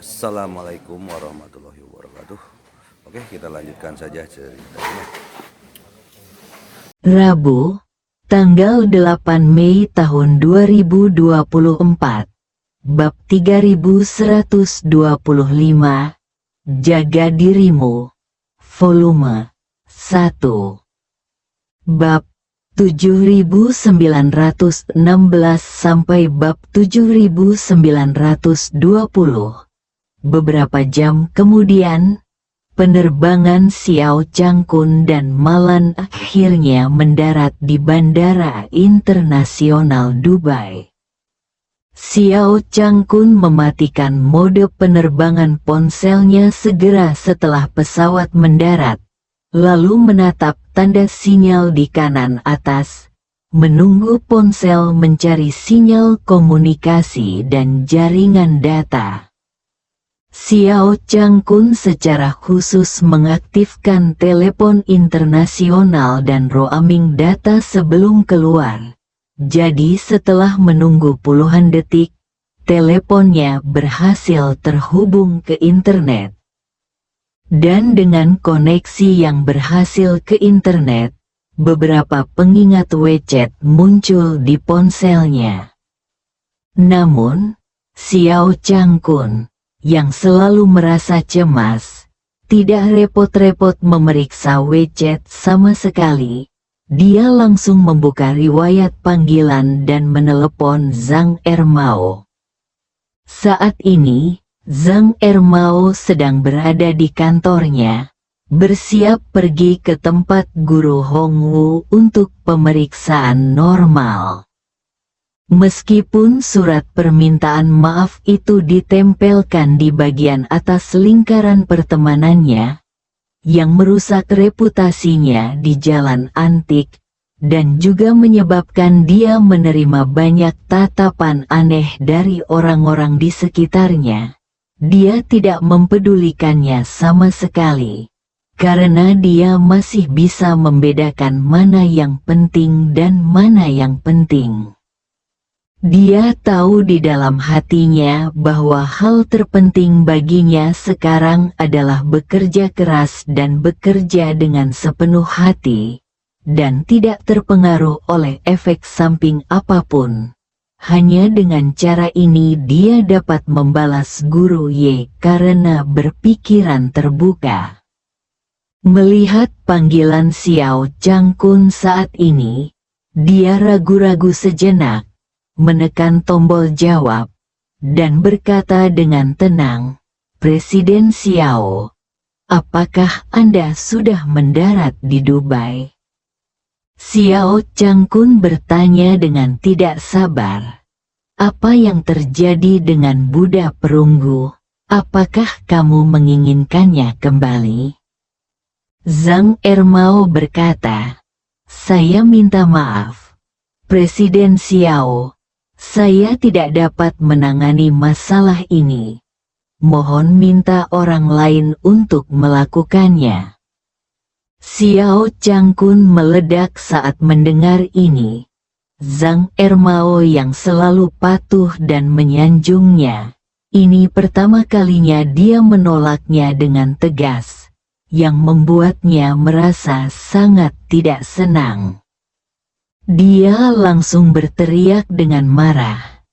Assalamualaikum warahmatullahi wabarakatuh. Oke, kita lanjutkan saja ceritanya. Rabu, tanggal 8 Mei tahun 2024. Bab 3125. Jaga dirimu. Volume 1. Bab 7916 sampai bab 7920. Beberapa jam kemudian, penerbangan Xiao Changkun dan Malan akhirnya mendarat di Bandara Internasional Dubai. Xiao Changkun mematikan mode penerbangan ponselnya segera setelah pesawat mendarat, lalu menatap tanda sinyal di kanan atas, menunggu ponsel mencari sinyal komunikasi dan jaringan data. Xiao Changkun secara khusus mengaktifkan telepon internasional dan roaming data sebelum keluar. Jadi setelah menunggu puluhan detik, teleponnya berhasil terhubung ke internet. Dan dengan koneksi yang berhasil ke internet, beberapa pengingat WeChat muncul di ponselnya. Namun, Xiao Changkun, yang selalu merasa cemas, tidak repot-repot memeriksa WeChat sama sekali. Dia langsung membuka riwayat panggilan dan menelepon Zhang Ermao. Saat ini, Zhang Ermao sedang berada di kantornya, bersiap pergi ke tempat guru Hongwu untuk pemeriksaan normal. Meskipun surat permintaan maaf itu ditempelkan di bagian atas lingkaran pertemanannya, yang merusak reputasinya di jalan antik, dan juga menyebabkan dia menerima banyak tatapan aneh dari orang-orang di sekitarnya, dia tidak mempedulikannya sama sekali, karena dia masih bisa membedakan mana yang penting dan mana yang penting. Dia tahu di dalam hatinya bahwa hal terpenting baginya sekarang adalah bekerja keras dan bekerja dengan sepenuh hati, dan tidak terpengaruh oleh efek samping apapun. Hanya dengan cara ini dia dapat membalas guru Ye karena berpikiran terbuka. Melihat panggilan Xiao Changkun saat ini, dia ragu-ragu sejenak, menekan tombol jawab, dan berkata dengan tenang, "Presiden Xiao, apakah Anda sudah mendarat di Dubai?" Xiao Changkun bertanya dengan tidak sabar, "Apa yang terjadi dengan Buddha perunggu? Apakah kamu menginginkannya kembali?" Zhang Ermao berkata, "Saya minta maaf, Presiden Xiao. Saya tidak dapat menangani masalah ini. Mohon minta orang lain untuk melakukannya." Xiao Changkun meledak saat mendengar ini. Zhang Ermao yang selalu patuh dan menyanjungnya, ini pertama kalinya dia menolaknya dengan tegas, yang membuatnya merasa sangat tidak senang. Dia langsung berteriak dengan marah,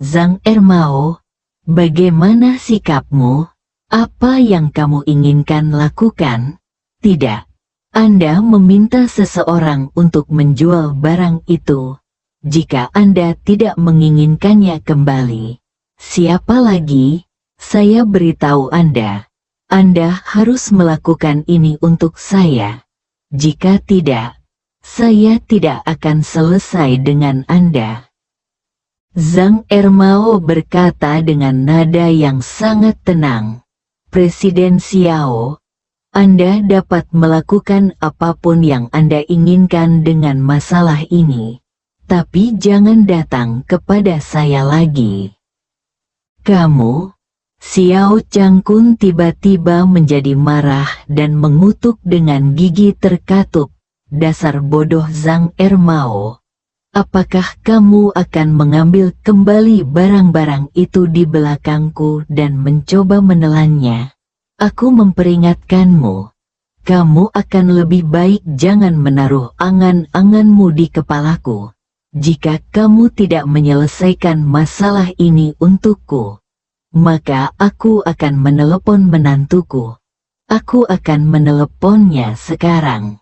"Zhang Ermao, bagaimana sikapmu? Apa yang kamu inginkan lakukan? Tidak, Anda meminta seseorang untuk menjual barang itu. Jika Anda tidak menginginkannya kembali, siapa lagi? Saya beritahu Anda harus melakukan ini untuk saya. Jika tidak, saya tidak akan selesai dengan Anda." Zhang Ermao berkata dengan nada yang sangat tenang, "Presiden Xiao, Anda dapat melakukan apapun yang Anda inginkan dengan masalah ini, tapi jangan datang kepada saya lagi." "Kamu?" Xiao Changkun tiba-tiba menjadi marah dan mengutuk dengan gigi terkatup. "Dasar bodoh Zhang Ermao. apakah kamu akan mengambil kembali barang-barang itu di belakangku dan mencoba menelannya? Aku memperingatkanmu, kamu akan lebih baik jangan menaruh angan-anganmu di kepalaku. Jika kamu tidak menyelesaikan masalah ini untukku, maka aku akan menelepon menantuku. Aku akan meneleponnya sekarang.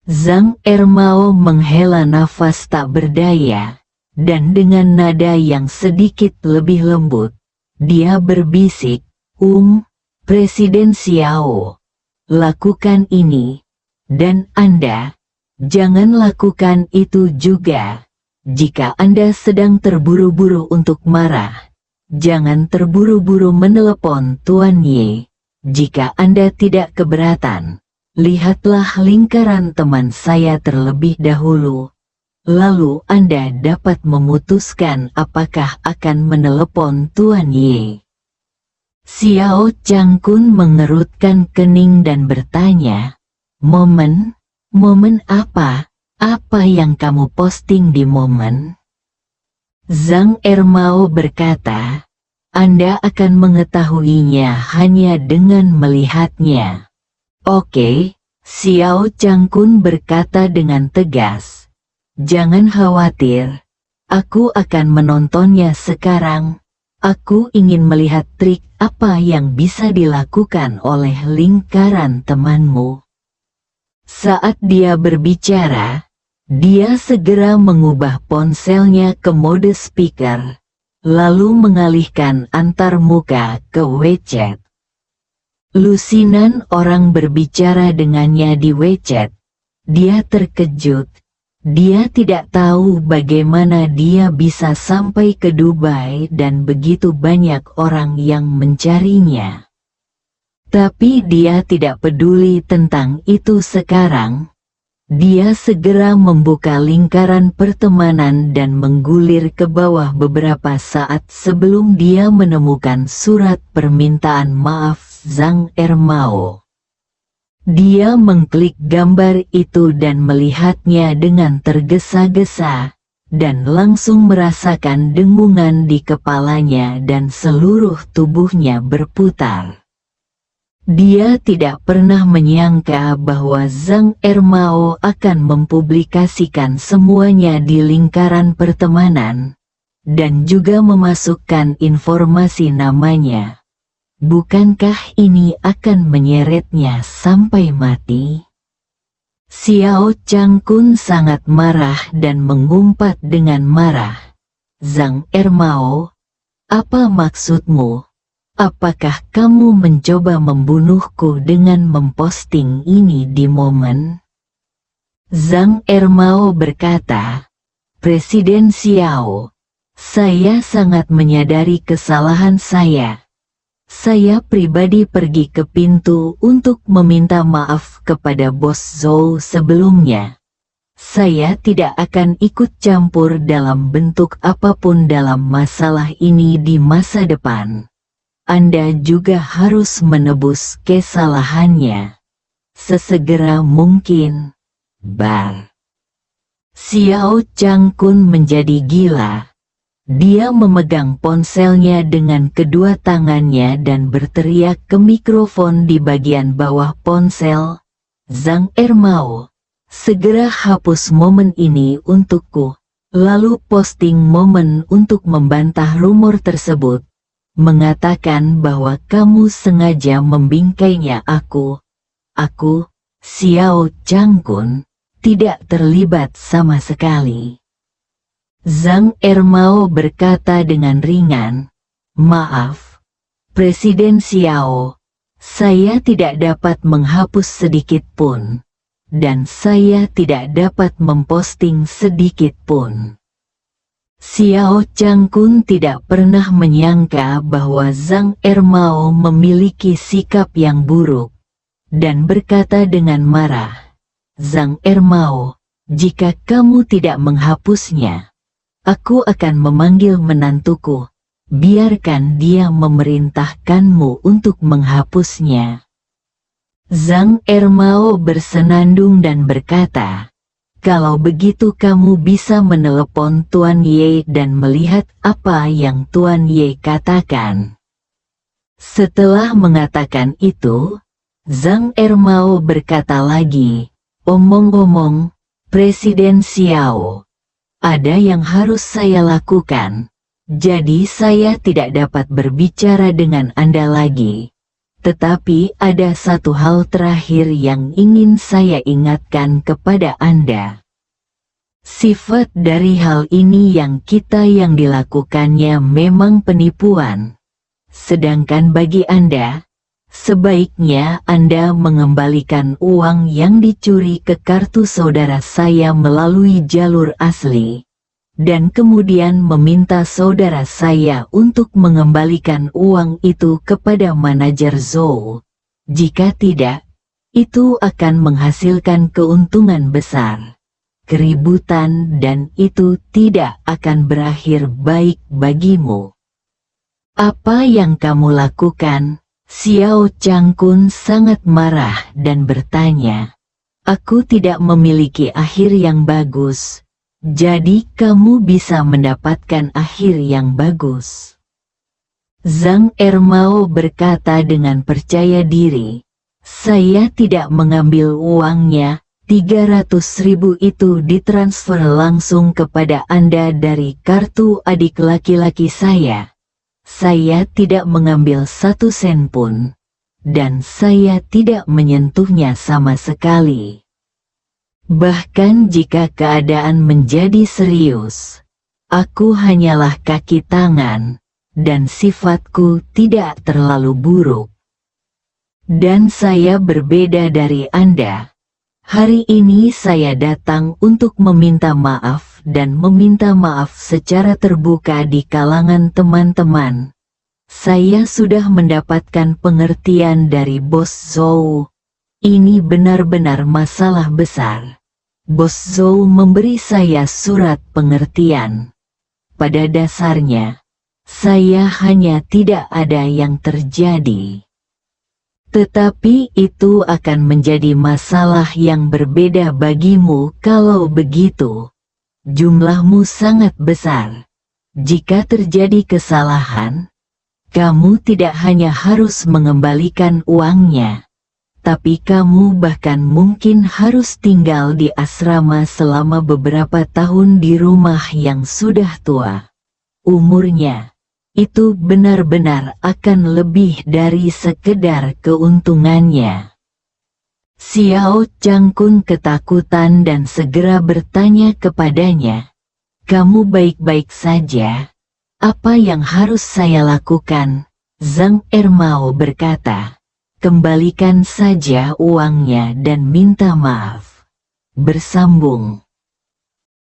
Zhang Ermao menghela nafas tak berdaya, dan dengan nada yang sedikit lebih lembut, dia berbisik, Presiden Xiao, lakukan ini, dan Anda, jangan lakukan itu juga. Jika Anda sedang terburu-buru untuk marah, jangan terburu-buru menelepon Tuan Ye. Jika Anda tidak keberatan, lihatlah lingkaran teman saya terlebih dahulu. Lalu Anda dapat memutuskan apakah akan menelepon Tuan Ye. Xiao Changkun mengerutkan kening dan bertanya, Momen apa? Apa yang kamu posting di momen? Zhang Ermao berkata, Anda akan mengetahuinya hanya dengan melihatnya. Oke, Xiao Changkun berkata dengan tegas. Jangan khawatir, aku akan menontonnya sekarang. Aku ingin melihat trik apa yang bisa dilakukan oleh lingkaran temanmu. Saat dia berbicara, dia segera mengubah ponselnya ke mode speaker, lalu mengalihkan antar muka ke WeChat. Lusinan orang berbicara dengannya di WeChat. Dia terkejut. Dia tidak tahu bagaimana dia bisa sampai ke Dubai dan begitu banyak orang yang mencarinya. Tapi dia tidak peduli tentang itu sekarang. Dia segera membuka lingkaran pertemanan dan menggulir ke bawah beberapa saat sebelum dia menemukan surat permintaan maaf Zhang Ermao. Dia mengklik gambar itu dan melihatnya dengan tergesa-gesa, dan langsung merasakan dengungan di kepalanya dan seluruh tubuhnya berputar. Dia tidak pernah menyangka bahwa Zhang Ermao akan mempublikasikan semuanya di lingkaran pertemanan, dan juga memasukkan informasi namanya. Bukankah ini akan menyeretnya sampai mati? Xiao Changkun sangat marah dan mengumpat dengan marah. Zhang Ermao, apa maksudmu? Apakah kamu mencoba membunuhku dengan memposting ini di momen? Zhang Ermao berkata, Presiden Xiao, saya sangat menyadari kesalahan saya. Saya pribadi pergi ke pintu untuk meminta maaf kepada Bos Zhou sebelumnya. Saya tidak akan ikut campur dalam bentuk apapun dalam masalah ini di masa depan. Anda juga harus menebus kesalahannya sesegera mungkin. Bar. Xiao Changkun menjadi gila. Dia memegang ponselnya dengan kedua tangannya dan berteriak ke mikrofon di bagian bawah ponsel. Zhang Ermao, segera hapus momen ini untukku. Lalu posting momen untuk membantah rumor tersebut. Mengatakan bahwa kamu sengaja membingkainya aku. Aku, Xiao Changkun, tidak terlibat sama sekali. Zhang Ermao berkata dengan ringan, Maaf, Presiden Xiao, saya tidak dapat menghapus sedikit pun, dan saya tidak dapat memposting sedikit pun. Xiao Changkun tidak pernah menyangka bahwa Zhang Ermao memiliki sikap yang buruk, dan berkata dengan marah, Zhang Ermao, jika kamu tidak menghapusnya, aku akan memanggil menantuku, biarkan dia memerintahkanmu untuk menghapusnya. Zhang Ermao bersenandung dan berkata, Kalau begitu kamu bisa menelepon Tuan Ye dan melihat apa yang Tuan Ye katakan. Setelah mengatakan itu, Zhang Ermao berkata lagi, omong-omong, Presiden Xiao, ada yang harus saya lakukan. Jadi saya tidak dapat berbicara dengan Anda lagi. Tetapi ada satu hal terakhir yang ingin saya ingatkan kepada Anda. Sifat dari hal ini yang dilakukannya memang penipuan. Sedangkan bagi Anda, sebaiknya Anda mengembalikan uang yang dicuri ke kartu saudara saya melalui jalur asli. Dan kemudian meminta saudara saya untuk mengembalikan uang itu kepada manajer Zhou. Jika tidak, itu akan menghasilkan keuntungan besar, keributan, dan itu tidak akan berakhir baik bagimu. Apa yang kamu lakukan? Xiao Changkun sangat marah dan bertanya, aku tidak memiliki akhir yang bagus. Jadi kamu bisa mendapatkan akhir yang bagus. Zhang Ermao berkata dengan percaya diri, saya tidak mengambil uangnya, 300.000 itu ditransfer langsung kepada Anda dari kartu adik laki-laki saya. Saya tidak mengambil 1 sen pun, dan saya tidak menyentuhnya sama sekali. Bahkan jika keadaan menjadi serius, aku hanyalah kaki tangan, dan sifatku tidak terlalu buruk. Dan saya berbeda dari Anda. Hari ini saya datang untuk meminta maaf dan meminta maaf secara terbuka di kalangan teman-teman. Saya sudah mendapatkan pengertian dari Bos Zhou. Ini benar-benar masalah besar. Bos Zhou memberi saya surat pengertian. Pada dasarnya, saya hanya tidak ada yang terjadi. Tetapi itu akan menjadi masalah yang berbeda bagimu kalau begitu. Jumlahmu sangat besar. Jika terjadi kesalahan, kamu tidak hanya harus mengembalikan uangnya, tapi kamu bahkan mungkin harus tinggal di asrama selama beberapa tahun di rumah yang sudah tua. Umurnya, itu benar-benar akan lebih dari sekedar keuntungannya. Xiao Changkun ketakutan dan segera bertanya kepadanya, kamu baik-baik saja? Apa yang harus saya lakukan? Zhang Ermao berkata, kembalikan saja uangnya dan minta maaf. Bersambung.